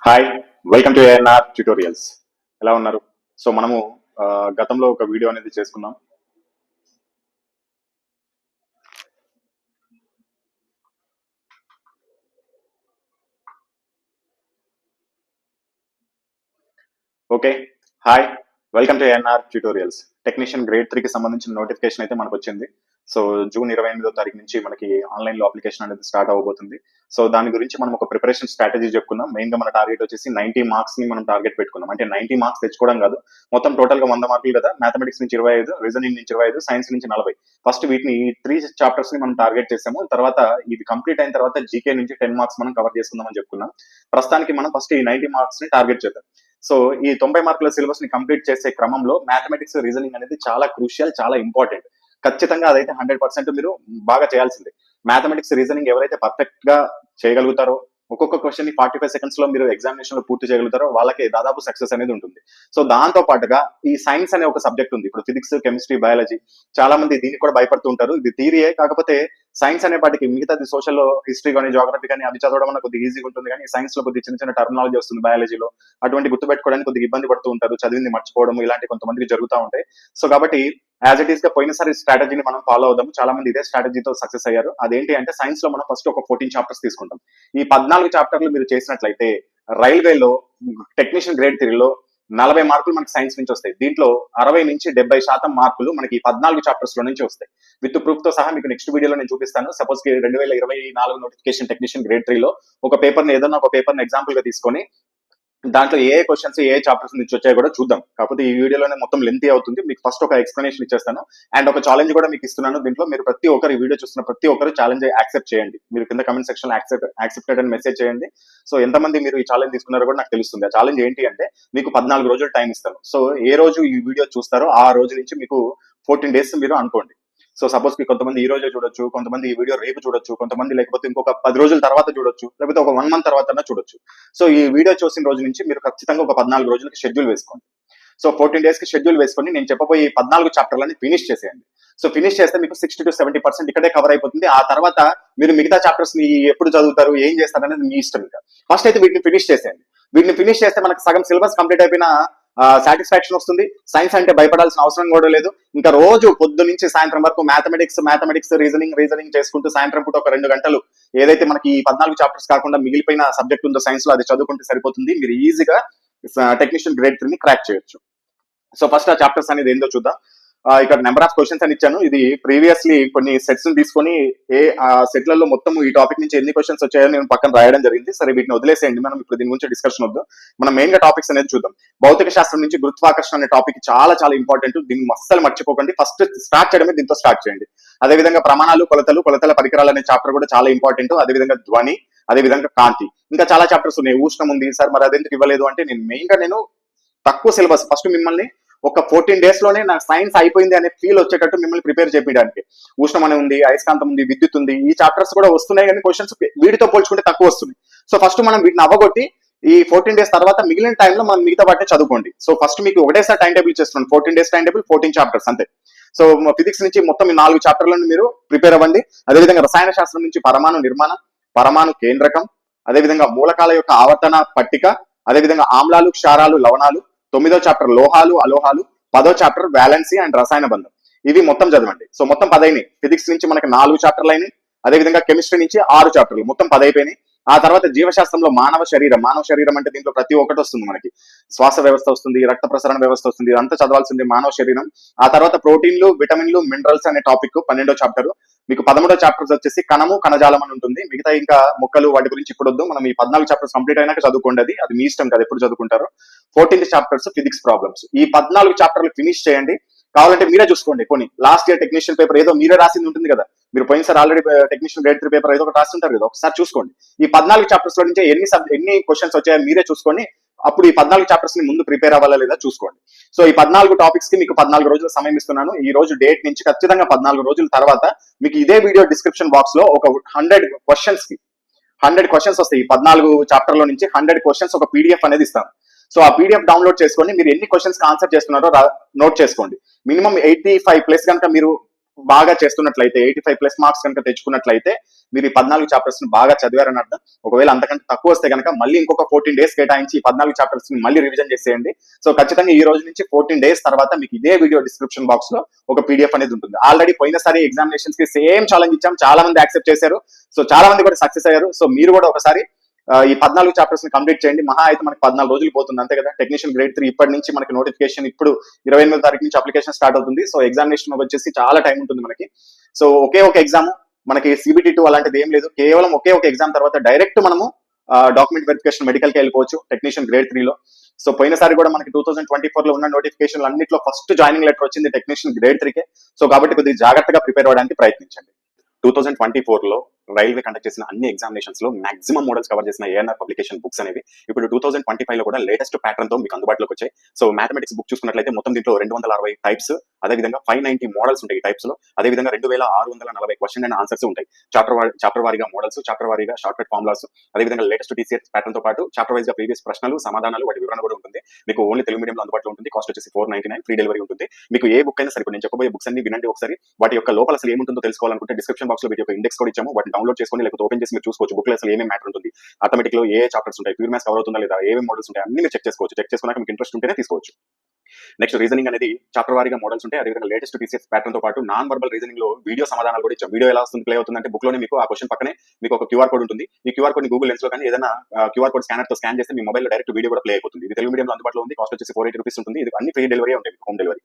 Hi, welcome to ANR tutorials. ఎలా ఉన్నారు? So మనము గతంలో ఒక వీడియో అనేది చేసుకున్నాం. Okay, hi, welcome to ANR tutorials. Technician grade 3కి సంబంధించిన నోటిఫికేషన్ అయితే మనకు వచ్చింది. సో జూన్ 28వ తారీఖు నుంచి మనకి ఆన్లైన్ లో అప్లికేషన్ అనేది స్టార్ట్ అవబోతుంది. సో దాని గురించి మనం ఒక ప్రిపరేషన్ స్ట్రాటజీ చెప్పుకున్నాం. మెయిన్ గా మన టార్గెట్ వచ్చేసి 90 మార్క్స్ ని మనం టార్గెట్ పెట్టుకున్నాం. అంటే 90 మార్క్స్ తెచ్చుకోవడం కాదు, మొత్తం టోటల్ గా 100 మార్కులు కదా. మ్యాథమెటిక్స్ నుంచి 25, రీజనింగ్ నుంచి 25, సైన్స్ నుంచి 40. ఫస్ట్ వీటిని 3 చాప్టర్స్ ని మనం టార్గెట్ చేసాము. తర్వాత ఇది కంప్లీట్ అయిన తర్వాత జీకే నుంచి 10 మార్క్స్ మనం కవర్ చేసుకుందామని చెప్పుకున్నాం. ప్రస్తుతానికి మనం ఫస్ట్ ఈ 90 మార్క్స్ ని టార్గెట్ చేద్దాం. సో ఈ 90 మార్కుల సిలబస్ ని కంప్లీట్ చేసే క్రమంలో మ్యాథమెటిక్స్, రీజనింగ్ అనేది చాలా క్రూషియల్, చాలా ఇంపార్టెంట్. ఖచ్చితంగా అదైతే 100% మీరు బాగా చేయాల్సిందే. మ్యాథమెటిక్స్, రీజనింగ్ ఎవరైతే పర్ఫెక్ట్ గా చేయగలుగుతారో, ఒక్కొక్క క్వశ్చన్ ని 45 సెకండ్స్ లో మీరు ఎగ్జామినేషన్ లో పూర్తి చేయగలుగుతారో వాళ్ళకి దాదాపు సక్సెస్ అనేది ఉంటుంది. సో దాంతో పాటుగా ఈ సైన్స్ అనే ఒక సబ్జెక్ట్ ఉంది. ఇప్పుడు ఫిజిక్స్, కెమిస్ట్రీ, బయాలజీ చాలా మంది దీనికి కూడా భయపడుతూ ఉంటారు. ఇది థియరీయే, కాకపోతే సైన్స్ అనే పాటికి మిగతాది సోషల్ హిస్టరీ కానీ, జాగ్రఫీ కానీ అవి చదవడం వల్ల కొద్దిగా ఈజీగా ఉంటుంది. కానీ సైన్స్ లో కొద్దిగా చిన్న చిన్న టర్మినాలజీ వస్తుంది బయాలజీలో, అటువంటి గుర్తుపెట్టుకోవడానికి కొద్దిగా ఇబ్బంది పడుతూ ఉంటారు. చదివింది మర్చిపోవడం ఇలాంటి కొంతమందికి జరుగుతూ ఉంటాయి. సో కాబట్టి యాజ్ ఇట్ ఈస్ గా పోయినసారి స్ట్రాటజీని మనం ఫాలో అవుదాం. చాలా మంది ఇదే స్ట్రాటజీతో సక్సెస్ అయ్యారు. అదేంటి అంటే సైన్స్ లో మనం ఫస్ట్ ఒక 14 చాప్టర్స్ తీసుకుంటాం. ఈ 14 చాప్టర్లు మీరు చేసినట్లయితే రైల్వేలో టెక్నీషియన్ గ్రేడ్ 3లో 40 మార్కులు మనకి సైన్స్ నుంచి వస్తాయి. దీంట్లో 60 నుంచి 70% మార్కులు మనకి 14 చాప్టర్స్ లో నుంచి వస్తాయి. విత్ ప్రూఫ్ తో సహా మీకు నెక్స్ట్ వీడియోలో నేను చూపిస్తాను. సపోజ్ 2024 నోటిఫికేషన్ టెక్నీషియన్ గ్రేడ్ 3లో ఒక పేపర్ ని ఏదైనా ఒక పేపర్ ని ఎగ్జాంపుల్ గా తీసుకొని దాంట్లో ఏ క్వశ్చన్స్, ఏ చాప్టర్స్ నుంచి వచ్చాయో కూడా చూద్దాం. కాకపోతే ఈ వీడియోలోనే మొత్తం లెంతీ అవుతుంది. మీకు ఫస్ట్ ఒక ఎక్స్ప్లెనేషన్ ఇచ్చేస్తాను అండ్ ఒక ఛాలెంజ్ కూడా మీకు ఇస్తున్నాను. దీంట్లో మీరు ప్రతి ఒక్కరు ఈ వీడియో చూస్తున్న ప్రతి ఒక్కరు ఛాలెంజ్ యాక్సెప్ట్ చేయండి. మీరు కింద కమెంట్ సెక్షన్ యాక్సెప్టెడ్ అని మెసేజ్ చేయండి. సో ఎంతమంది మీరు ఈ ఛాలెంజ్ తీసుకున్నారో కూడా నాకు తెలుస్తుంది. ఆ ఛాలెంజ్ ఏంటి అంటే మీకు 14 రోజులు టైం ఇస్తాను. సో ఏ రోజు ఈ వీడియో చూస్తారో ఆ రోజు నుంచి మీకు 14 డేస్ మీరు అనుకోండి. సో సపోజ్ కొంతమంది ఈ రోజే చూడొచ్చు, కొంతమంది ఈ వీడియో రేపు చూడొచ్చు, కొంతమంది లేకపోతే ఇంకొక 10 రోజుల తర్వాత చూడొచ్చు, లేకపోతే ఒక 1 మంత్ తర్వాత చూడొచ్చు. సో ఈ వీడియో చూసిన రోజు నుంచి మీరు ఖచ్చితంగా ఒక 14 రోజులకి షెడ్యూల్ వేసుకోండి. సో 14 డేస్ కి షెడ్యూల్ వేసుకొని నేను చెప్పబోయే 14 చాప్టర్లని ఫినిష్ చేసేయండి. సో ఫినిష్ చేస్తే మీకు 60 to 70% ఇక్కడే కవర్ అయిపోతుంది. ఆ తర్వాత మీరు మిగతా చాప్టర్స్ ని ఎప్పుడు చదువుతారు, ఏం చేస్తారు అనేది మీ ఇష్టం. ఇంకా ఫస్ట్ అయితే వీటిని ఫినిష్ చేసేయండి. వీటిని ఫినిష్ చేస్తే మనకు సగం సిలబస్ కంప్లీట్ అయిపోయిన సాటిస్ఫాక్షన్ వస్తుంది. సైన్స్ అంటే భయపడాల్సిన అవసరం కూడా లేదు. ఇంకా రోజు పొద్దు నుంచి సాయంత్రం వరకు మ్యాథమెటిక్స్, రీజనింగ్ చేసుకుంటూ సాయంత్రం పూట ఒక 2 గంటలు ఏదైతే మనకి 14 చాప్టర్స్ కాకుండా మిగిలిపోయిన సబ్జెక్ట్ ఉందో సైన్స్ లో అది చదువుకుంటే సరిపోతుంది. మీరు ఈజీగా టెక్నీషియన్ గ్రేడ్ 3ని క్రాక్ చేయొచ్చు. సో ఫస్ట్ ఆ చాప్టర్స్ అనేది ఏందో చూద్దాం. ఇక్కడ నెంబర్ ఆఫ్ క్వశ్చన్స్ అని ఇచ్చాను. ఇది ప్రీవియస్లీ కొన్ని సెట్స్ తీసుకొని సెట్లలో మొత్తం ఈ టాపిక్ నుంచి ఎన్ని క్వశ్చన్స్ వచ్చాయో నేను పక్కన రాయడం జరిగింది. సరే వీటిని వదిలేసేయండి, మనం ఇప్పుడు దీని గురించి డిస్కషన్ వద్దు. మనం మెయిన్ గా టాపిక్స్ అనేది చూద్దాం. భౌతిక శాస్త్రం నుంచి గురుత్వాకర్షణ అనే టాపిక్ చాలా చాలా ఇంపార్టెంట్. దీన్ని అస్సలు మర్చిపోకండి. ఫస్ట్ స్టార్ట్ చేయడమే దీంతో స్టార్ట్ చేయండి. అదేవిధంగా ప్రమాణాలు, కొలతల పరికరాలు అనే చాప్టర్ కూడా చాలా ఇంపార్టెంట్. అదేవిధంగా ధ్వని, అదేవిధంగా కాంతి, ఇంకా చాలా చాప్టర్స్ ఉన్నాయి. ఉష్ణం ఉంది సార్, మరి అదెందుకు ఇవ్వలేదు అంటే నేను మెయిన్ గా తక్కువ సిలబస్ ఫస్ట్ మిమ్మల్ని ఒక 14 డేస్ లోనే నాకు సైన్స్ అయిపోయింది అనే ఫీల్ వచ్చేటట్టు మిమ్మల్ని ప్రిపేర్ చేయడానికి. ఉష్ణం అని ఉంది, అయస్కాంతం ఉంది, విద్యుత్ ఉంది, ఈ చాప్టర్స్ కూడా వస్తున్నాయి కానీ క్వశ్చన్స్ వీటితో పోల్చుకుంటే తక్కువ వస్తున్నాయి. సో ఫస్ట్ మనం వీటిని అవ్వగొట్టి ఈ 14 డేస్ తర్వాత మిగిలిన టైంలో మనం మిగతా వాటిని చదువుకోండి. సో ఫస్ట్ మీకు ఒకటేసారి టైం టేబుల్ చేస్తున్నాను. 14 డేస్ టైం టేబుల్, 14 చాప్టర్స్ అంతే. సో ఫిజిక్స్ నుంచి మొత్తం 4 చాప్టర్లను మీరు ప్రిపేర్ అవ్వండి. అదేవిధంగా రసాయన శాస్త్రం నుంచి పరమాణు నిర్మాణం, పరమాణు కేంద్రకం, అదేవిధంగా మూలకాల యొక్క ఆవర్తన పట్టిక, అదేవిధంగా ఆమ్లాలు, క్షారాలు, లవణాలు, 9వ చాప్టర్ లోహాలు, అలోహాలు, 10వ చాప్టర్ వ్యాలెన్సీ అండ్ రసాయన బంధం. ఇవి మొత్తం చదవండి. సో మొత్తం 10 అయినాయి. ఫిజిక్స్ నుంచి మనకి 4 చాప్టర్లు అయినాయి. అదేవిధంగా కెమిస్ట్రీ నుంచి 6 చాప్టర్లు, మొత్తం 10 అయిపోయినాయి. ఆ తర్వాత జీవశాస్త్రంలో మానవ శరీరం అంటే దీంట్లో ప్రతి ఒక్కటి వస్తుంది. మనకి శ్వాస వ్యవస్థ వస్తుంది, రక్త ప్రసరణ వ్యవస్థ వస్తుంది, ఇదంతా చదవాల్సింది మానవ శరీరం. ఆ తర్వాత ప్రోటీన్లు, విటమిన్లు, మినరల్స్ అనే టాపిక్ 12వ చాప్టర్. మీకు 13వ చాప్టర్స్ వచ్చేసి కణము, కణజాలం అని ఉంటుంది. మిగతా ఇంకా మొక్కలు వాటి గురించి ఇప్పుడు వద్దు. మనం ఈ 14 చాప్టర్స్ కంప్లీట్ అయినాక చదువుకోండి. అది మీ ఇష్టం కదా, ఎప్పుడు చదువుకుంటారు. 14th chapters physics problems. ఈ 14 చాప్టర్లు ఫినిష్ చేయండి. కావాలంటే మీరే చూసుకోండి. కొన్ని లాస్ట్ ఇయర్ టెక్నీషియన్ పేపర్ ఏదో మీరే రాసింది ఉంటుంది కదా, మీరు పోయినసారి ఆల్రెడీ టెక్నీషియన్ గ్రేడ్ 3 పేపర్ ఏదో ఒకటి రాస్తుంటారు కదా, ఒకసారి చూసుకోండి. ఈ 14 చాప్టర్స్ లో నుంచి ఎన్ని క్వశ్చన్స్ వచ్చాయో మీరే చూసుకొని అప్పుడు ఈ 14 చాప్టర్స్ ని ముందు ప్రిపేర్ అవ్వాలా లేదా చూసుకోండి. సో ఈ 14 టాపిక్స్ కి మీకు 14 రోజుల సమయం ఇస్తున్నాను. ఈ రోజు డేట్ నుంచి ఖచ్చితంగా 14 రోజుల తర్వాత మీకు ఇదే వీడియో డిస్క్రిప్షన్ బాక్స్ లో ఒక 100 క్వశ్చన్స్ వస్తాయి. ఈ 14 చాప్టర్ లో నుంచి 100 క్వశ్చన్స్ ఒక పీడిఎఫ్ అనేది ఇస్తాను. సో ఆ పీడిఎఫ్ డౌన్లోడ్ చేసుకొని మీరు ఎన్ని క్వశ్చన్స్ ఆన్సర్ చేస్తున్నారో నోట్ చేసుకోండి. మినిమం 85+ కనుక మీరు బాగా చేస్తున్నట్లయితే 85+ మార్క్స్ కనుక తెచ్చుకున్నట్లయితే మీరు ఈ 14 చాప్టర్స్ ని బాగా చదివారని అర్థం. ఒకవేళ అంతకంటే తక్కువ వస్తే కనుక మళ్ళీ ఇంకొక 14 డేస్ కేటాయించి ఈ 14 చాప్టర్స్ ని మళ్ళీ రివిజన్ చేసేయండి. సో ఖచ్చితంగా ఈ రోజు నుంచి 14 డేస్ తర్వాత మీకు ఇదే వీడియో డిస్క్రిప్షన్ బాక్స్ లో ఒక పీడిఎఫ్ అనేది ఉంటుంది. ఆల్రెడీ పోయినసారి ఎగ్జామినేషన్స్ కి సేమ్ ఛాలెంజ్ ఇచ్చాం, చాలా మంది యాక్సెప్ట్ చేశారు. సో చాలా మంది కూడా సక్సెస్ అయ్యారు. సో మీరు కూడా ఒకసారి ఈ 14 చాప్టర్స్ ని కంప్లీట్ చేయండి. మహా అయితే మనకి 14 రోజులు పోతుంది అంతే కదా. టెక్నీషియన్ గ్రేడ్ 3 ఇప్పటి నుంచి మనకి నోటిఫికేషన్ ఇప్పుడు 28వ తారీఖు నుంచి అప్లికేషన్ స్టార్ట్ అవుతుంది. సో ఎగ్జామినేషన్ వచ్చేసి చాలా టైం ఉంటుంది మనకి. సో ఒకే ఒక ఎగ్జామ్, మనకి CBT 2 అలాంటిది ఏం లేదు. కేవలం ఒకే ఒక ఎగ్జామ్ తర్వాత డైరెక్ట్ మనము డాక్యుమెంట్ వెరిఫికేషన్ మెడికల్ కి వెళ్ళిపోవచ్చు టెక్నీషియన్ గ్రేడ్ 3 లో. సో పోయినసారి కూడా మనకి 2024 లో ఉన్న నోటిఫికేషన్ అన్నింటిలో ఫస్ట్ జాయినింగ్ లెటర్ వచ్చింది టెక్నీషియన్ గ్రేడ్ 3 కే. సో కాబట్టి కొద్దిగా జాగ్రత్తగా ప్రిపేర్ అవ్వడానికి ప్రయత్నించండి. 2024 లో రైల్వే కండక్ట్ చేసిన అన్ని ఎగ్జామినేషన్స్ లో మాక్సిమం మోడల్స్ కవర్ చేసిన ఏఎన్ఆర్ పబ్లికేషన్ బుక్స్ అనేవి ఇప్పుడు 2025 లో కూడా లేటెస్ట్ ప్యాటర్న్ తో మీకు అందుబాటులోకి వచ్చాయి. సో మ్యాథమెటిక్స్ బుక్ చూసుకున్నట్లయితే మొత్తం దీంట్లో 260 టైప్స్, అదేవిధంగా 590 మోడల్స్ ఉంటాయి ఈ టైప్స్ లో. అదేవిధంగా 2640 క్వశ్చన్ అండ్ ఆన్సర్స్ ఉంటాయి. చాప్టర్ వారీగా మోడల్స్, చాప్టర్ వారీగా షార్ట్ కట్ ఫార్ములాస్, అదేవిధంగా లేటెస్ట్ TCS ప్యాటర్న్ తో పాటు చాప్టర్ వైజ్ గా ప్రీవియస్ ప్రశ్నలు, సమాధానాలు, వాటి వివరణ కూడా ఉంటుంది. మీకు ఓన్లీ తెలుగు మీడియంలో అందుబాటులో ఉంటుంది. కాస్ట్ వచ్చేసి 499, ఫ్రీ డెలివరీ ఉంటుంది. మీకు ఏ బుక్ అయినా సరే, నేను చెప్పబోయే బుక్స్ అన్ని వినండి ఒకసారి. వాటి యొక్క లోపల అసలు ఏముంటుందో తెలుసుకోవాలనుకుంటే డిస్క్రిప్షన్ బాక్స్ లో వీటి యొక్క ఇండెక్స్ కూడా ఇచ్చాము. వాటిని డౌన్లోడ్ చేసుకొని లేకపోతే ఓపెన్ చేసి మీరు చూసుకోవచ్చు. బుక్ లో అసలు ఏమేమి మ్యాటర్ ఉంటుంది, అథమెటిక్ లో ఏ చాప్టర్స్ ఉంటాయి, ప్యూర్ మ్యాథ్స్ కవర్ అవుతుందా లేదా, ఏమేమి మోడల్స్ ఉంటాయి అన్ని మీరు చెక్ చేసుకోవచ్చు. చెక్ చేసుకున్నాక మీకు ఇంట్రెస్ట్ ఉంటేనే తీసుకోవచ్చు. నెక్స్ట్ రీజనింగ్ అనేది చాప్టర్ వారీగా మోడల్స్ ఉంటాయి. అదేవిధంగా లేటెస్ట్ TCS ప్యాటర్న్ తో పాటు నాన్ వర్బల్ రీజనింగ్ లో వీడియో సమాధానాలు కూడా ఇచ్చాం. వీడియో ఎలా వస్తుంది, ప్లే అవుతుందంటే బుక్ లోనే మీకు ఆ క్వశ్చన్ పక్కనే మీకు ఒక QR కోడ్ ఉంటుంది. ఈ QR కోడ్ ని గూగుల్ లెన్స్ లో కానీ ఏదైనా QR కోడ్ స్కానర్ తో స్కాన్ చేస్తే మీ మొబైల్ లో డైరెక్ట్ వీడియో కూడా ప్లే అయిపోతుంది. ఇది తెలుగు మీడియంలో అందుబాటులో ఉంది. కాస్ట్ వచ్చేసి 480 రూపీస్ ఉంటుంది. ఇది అన్ని ఫ్రీ డెలివరీ ఉంటాయి, హోమ్ డెలివరీ.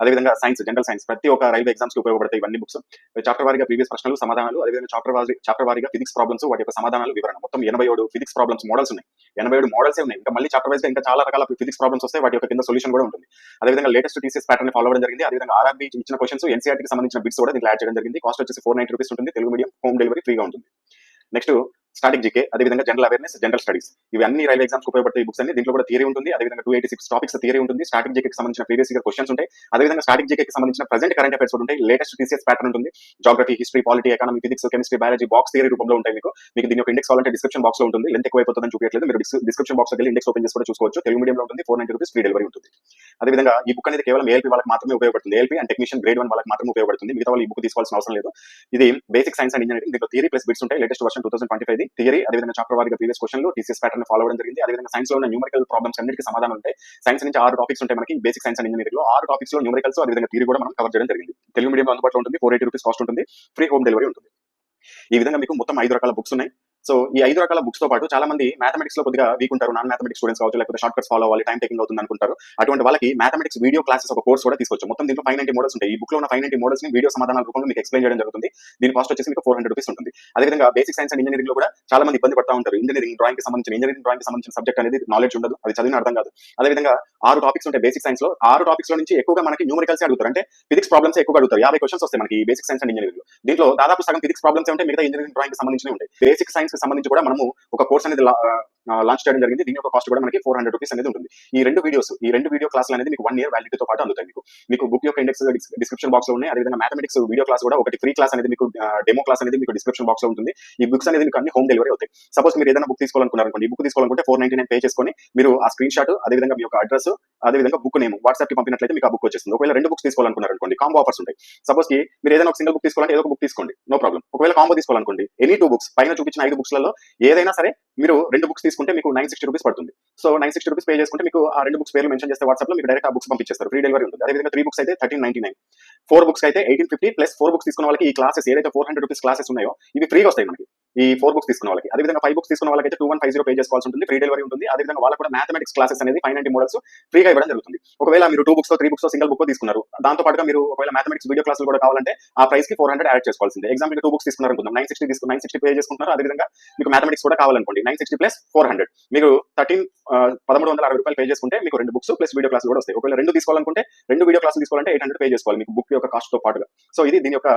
అదేవిధంగా సైన్స్, జనరల్ సైన్స్ ప్రతి ఒక్క రైల్వే ఎగ్జామ్స్ కి ఉపయోగపడతాయి ఇవన్నీ బుక్స్. చాప్టర్ వారీగా ప్రీవియస్ ప్రశ్నలు, సమాధానాలు, అదేవిధంగా చాప్టర్ వారీగా ఫిజిక్స్ ప్రాబ్లమ్స్, వాటి యొక్క సమాధానాలు, వివరణ. మొత్తం 87 ఫిజిక్స్ ప్రాబ్లమ్స్ మోడల్స్ ఉన్నాయి. 87 మోడల్స్ ఉన్నాయి. ఇంకా మళ్ళీ చాప్టర్ వైజ్ గా ఇంకా చాలా రకాల ఫిజిక్స్ ప్రాబ్లమ్స్ వస్తాయి. వాటి యొక్క కింద సొల్యూషన్ కూడా ఉంటుంది. అదేవిధంగా లేటెస్ట్ TCS ప్యాటర్న్ ఫాలో అవ్వడం జరిగింది. అదేవిధంగా RRB ఇచ్చిన క్వశ్చన్స్, NCERT కి సంబంధించిన బిట్స్ కూడా దీంట్లో యాడ్ చేయడం జరిగింది. కాస్ట్ వచ్చేసి 490 రూపీస్ ఉంటుంది. తెలుగు మీడియం, హోమ్ డెలివరీ ఫ్రీగా ఉంటుంది. నెక్స్ట్ స్టాటిక్ జీకే, అదేవిధంగా జనరల్ అవేర్నెస్, జనరల్ స్టడీస్, ఇవి అన్ని రైల్వే ఎగ్జామ్స్ ఉపయోగపడతాయి బుక్స్ అన్ని. దీంట్లో కూడా థియరీ ఉంటుంది. అదేవిధంగా 286 టాపిక్స్ థియరీ ఉంటుంది. స్టాటిక్ జీకేకి సంబంధించిన ప్రీవియస్ ఇయర్ క్వశ్చన్స్ ఉంటాయి. అదేవిధంగా స్టాటిక్ జీకేకి సంబంధించిన ప్రెజెంట్ కరెంట్ అఫైర్స్ ఉంటాయి. లేటెస్ట్ TCS ప్యాటర్న్ ఉంటుంది. Geography, history, polity, economy, physics, chemistry, biology box theory రూపంలో ఉంటాయి. మీకు దీని యొక్క ఇండెక్స్ కావాలంటే డిస్క్రిప్షన్ బాక్స్ లో ఉంటుంది. లెంత్ ఎక్కువైపోతుందని చూపించట్లేదు, మీరు డిస్క్రిప్షన్ బాక్స్ లో వెళ్ళి ఇండెక్స్ ఓపెన్ చేసి కూడా చూసుకోవచ్చు. తెలుగు మీడియంలో ఉంటుంది. 490 రూపీస్ ఫ్రీ డెలివరీ ఉంటుంది. అదేవిధంగా ఈ బుక్ అనేది కేవలం ALP వాళ్ళకి మాత్రమే ఉపయోగపడుతుంది. ALP అండ్ టెక్నీషియన్ గ్రేడ్ 1 వాళ్ళకి మాత్రమే ఉపయోగపడుతుంది. మిగతా వాళ్ళు ఈ బుక్ తీసుకోవాల్సిన అవసరం లేదు. ఇది బేసిక్ సైన్స్ అండ్ ఇంజనీరింగ్. దీంట్లో థియరీ ప్లస్ బిట్స్ ఉంటాయి. లేటెస్ట్ వర్షన్ 2025 థియరీ, అదేవిధంగా చాప్టర్ వారీగా ప్రీవియస్ క్వశ్చన్లు, TCS ప్యాటర్న్ ఫాలో అవ్వడం జరిగింది. అదేవిధంగా సైన్స్ లో ఉన్న న్యూమరికల్ ప్రాబ్లమ్స్ అన్నిటికీ సమాధానం ఉంటాయి. సైన్స్ నుంచి 6 టాపిక్స్ ఉంటాయి మనకి బేసిక్ సైన్స్ అండ్ ఇంజనీరింగ్ లో. 6 టాపిక్స్ లో న్యూమరికల్స్, అదేవిధంగా థియరీ కూడా మనం కవర్ చేయడం జరిగింది. తెలుగు మీడియం అందుబాటులో ఉంటుంది. 480 రూపీస్ కాస్ట్ ఉంటుంది. ఫ్రీ హోమ్ డెలివరీ ఉంటుంది. ఈ విధంగా మీకు మొత్తం 5 రకాల బుక్స్ ఉన్నాయి. సో ఈ 5 రకాల బుక్స్ తో పాటు చాలా మంది మ్యాథమెటిక్స్ లో కొద్దిగా వీక్ ఉంటారు. నాన్ మ్యాథమెటిక్స్ స్టూడెంట్స్ కావచ్చు, లేకపోతే షార్ట్ కట్స్ ఫాలో అవ్వాలి, టైం టేకింగ్ అవుతుంది అనుకుంటారు. అటువంటి వాళ్ళకి మ్యాథమెటిక్స్ వీడియో క్లాసెస్ ఒక కోర్స్ కూడా తీసుకోవచ్చు. మొత్తం దీంట్లో 590 మోడల్స్ ఉంటాయి. ఈ బుక్ లో ఉన్న 590 మోడల్స్ ని వీడియో సమాధానాల రూపంలో మీకు ఎక్స్ప్లెయిన్ చేయడం జరుగుతుంది. దీని కాస్ట్ వచ్చేసి మీకు 400 రూపీస్ ఉంటుంది. అదేవిధంగా బేసిక్ సైన్స్ అండ్ ఇంజనీరింగ్ లో కూడా చాలా మంది ఇబ్బంది పడతా ఉంటారు. ఇంజనీరింగ్ డ్రాయింగ్ కి సంబంధించిన సబ్జెక్ట్ అనేది నాలెడ్జ్ ఉండదు, అది చదివిన అర్థం కాదు. అదేవిధంగా 6 టాపిక్స్ ఉంటాయి బేసిక్ సైన్స్ లో. 6 టాపిక్స్ లో నుంచి ఎక్కువగా మనకి న్యూమరికల్స్ అడుగుతారు. అంటే ఫిజిక్స్ ప్రాబ్లమ్స్ ఎక్కువగా అడుగుతారు. 50 క్వశ్చన్స్ వస్తాయి మనకి బేసిక్ సైన్స్ అండ్ ఇంజనీరింగ్ లో. దీంట్లో దాదాపు సగం ఫిజిక్స్ ప్రాబ్లమ్స్ ఉంటాయి, మిగతా ఇంజనీరింగ్ డ్రాయింగ్ కి సంబంధించినవి ఉంటాయి. బేసిక్ సైన్స్ కి సంబంధించి కూడా మనము ఒక కోర్స్ అనేది లాంచ్ చేయడం జరిగింది. దీని యొక్క కాస్ట్ కూడా మనకి 400 రూపీస్ అనేది ఉంటుంది. ఈ రెండు వీడియో క్లాసులు అనేది మీకు 1 year వ్యాలిడిటీతో పాటు అందుతాయి. మీకు బుక్ యొక్క ఇండెక్స్ డిస్క్రిప్షన్ బాక్స్ లో ఉన్నాయి. అదేవిధంగా మ్యాథమెటిక్స్ వీడియో క్లాస్ కూడా ఒకటి ఫ్రీ క్లాస్ అనేది మీకు డెమో క్లాస్ అనేది మీకు డిస్క్రిప్షన్ బాక్స్ లో ఉంటుంది. ఈ బుక్స్ అనేది మీకు అన్ని హోమ్ డెలివరీ అవుతాయి. సపోజ్ మీరు ఏదైనా బుక్ తీసుకోవాలనుకున్నారనుకోండి, ఈ బుక్ తీసుకోవాలనుకుంటే 499 పే చేసుకొని మీరు ఆ స్క్రీన్ షాట్, అదేవిధంగా మీ యొక్క అడ్రస్, అదేవిధంగా బుక్ నేమ్ వాట్సాప్ కి పంపినట్లయితే మీకు ఆ బుక్ వచ్చేస్తుంది. ఒకవేళ 2 బుక్స్ తీసుకోవాలనుకున్నారనుకోండి, కాంబో ఆఫర్స్ ఉంటాయి. సపోజ్ కి మీరు ఏదైనా ఒక సింగిల్ బుక్ తీసుకోవాలంటే ఏదో ఒక బుక్ తీసుకోండి, నో ప్రాబ్లం. ఒకవేళ కాంబో తీసుకోవాలనుకోండి, ఎనీ 2 బుక్స్ పైన చూపించిన 5 బుక్స్లలో ఏదైనా సరే మీరు 2 బుక్స్ తీసుకుంటే మీకు 960 రూపీస్ పడుతుంది. సో 960 రూపీస్ పే చేసుకుంటే మీకు ఆ 2 బుక్స్ పేర్లు మెన్షన్ చేస్తే వాట్సాప్ లో మీకు డైరెక్ట్ ఆ బుక్స్ పంపించేస్తారు. ఫ్రీ డెలివరీ ఉంటుంది. అదేవిధంగా 3 బుక్స్ అయితే 1399, 4 బుక్స్ అయితే 1850 ప్లస్ 4 బుక్స్ తీసుకున్న వాళ్ళకి ఈ క్లాసెస్ ఏదైతే 400 రూపీస్ క్లాసెస్ ఉన్నాయో ఇవి ఫ్రీగా వస్తాయి మనకి. ఈ 4 బుక్స్ తీసుకున్న వాళ్ళకి. అదేవిధంగా 5 బుక్స్ తీసుకున్న వాళ్ళకైతే 2150 పే చేసుకోవాల్సి ఉంటుంది. ఫ్రీ డెలివరీ ఉంటుంది. అదేవిధంగా వాళ్ళకి కూడా మ్యాథమెటిక్స్ క్లాసెస్ అనేది 590 మోడల్స్ ఫ్రీగా ఇవ్వడం జరుగుతుంది. ఒకవేళ మీరు 2 బుక్స్ 3 బుక్స్ సింగిల్ బుక్ తీసుకున్నారు, దాంతో పాటుగా మీరు ఒకవేళ మ్యాథమెటిక్స్ వీడియో క్లాసులు కూడా కావాలంటే ఆ ప్రైస్ కి 400 యాడ్ చేసుకోవాల్సిందే. ఎగ్జాంపుల్ 2 బుక్స్ తీసుకున్నారు అనుకుందాం, 960 పే చేసుకుంటున్నారు. అదేవిధంగా మీకు మ్యాథమెటిక్స్ కూడా కావాలనుకోండి, 960 ప్లస్ 400 మీకు 1360 రూపాయలు పే చేసుకుంటే మీకు 2 బుక్స్ ప్లస్ వీడియో క్లాసులు కూడా వస్తాయి. ఒకవేళ 2 తీసుకోవాలనుకుంటే 2 వీడియో క్లాసులు తీసుకోవాలంటే 800 పే చేసుకోవాలి మీకు బుక్ యొక్క కాస్ట్ తో పాటుగా. సో ఇది దీని యొక్క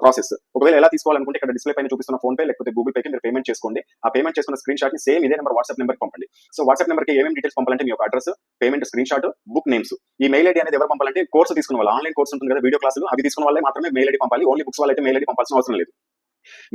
ప్రాసెస్. ఒకవేళ ఎలా తీసుకోవాలనుకుంటే ఇక్కడ డిస్ప్లే పైన చూపిస్తున్న ఫోన్ పే లేకపోతే గూగుల్ పే కి మీరు పేమెంట్ చేసుకోండి. ఆ పేమెంట్ చేసుకున్న స్క్రీన్ షాట్ ని సేమ్ ఇదే నెంబర్ వాట్సాప్ నెంబర్ కి పంపండి. సో వాట్సాప్ నెంబర్ కి ఏమేమి డీటెయిల్స్ పంపాలంటే మీ యొక్క address, payment screen shot, book names. ఈ మెయిల్ ఐడి అనేది ఎవరు పంపాలంటే కోర్సు తీసుకున్న వాళ్ళు, ఆన్లైన్ కోర్స్ ఉంటుంది కదా వీడియో క్లాసులు, అవి తీసుకున్న వాళ్ళే మాత్రమే మెయిల్ ఐడి పంపాలి. ఓన్లీ బుక్స్ వాళ్ళైతే మెయిల్ ఐడి పంపాల్సిన అవసరం లేదు.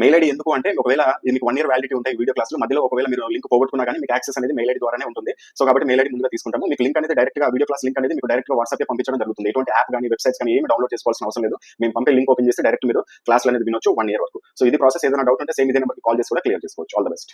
మెయిల్ ఐడి ఎందుకు అంటే ఒకవేళ మీకు 1 ఇయర్ వ్యాలిడిటీ ఉంటాయి వీడియో క్లాసులు మధ్యలో ఒకవేళ మీరు లింక్ పోగొట్టుకున్నా కానీ మీకు యాక్సెస్ అనేది మెయిల్ ఐడి ద్వారానే ఉంటుంది. సో కాబట్టి మెయిల్ ఐడి ముందుగా తీసుకుంటాము. మీకు లింక్ అనేది డైరెక్ట్ గా వీడియో క్లాస్ లింక్ అనేది మీకు డైరెక్ట్ గా వాట్సాప్ పంపించడం జరుగుతుంది. ఎటువంటి యాప్ కానీ వెబ్సైట్స్ కానీ ఏమి డౌన్లోడ్ చేసుకోవాల్సిన అవసరం లేదు. మేము పంపే లింక్ ఓపెన్ చేసి డైరెక్ట్ మీరు క్లాస్ అనేది వినొచ్చు 1 ఇయర్ వరకు. సో ఇది ప్రాసెస్ ఏదైనా డౌట్ ఉంటే సేమ్ ఇదే నెంబర్కి కాల్ చేసి కూడా క్లియర్ చేసుకోవచ్చు. All the best.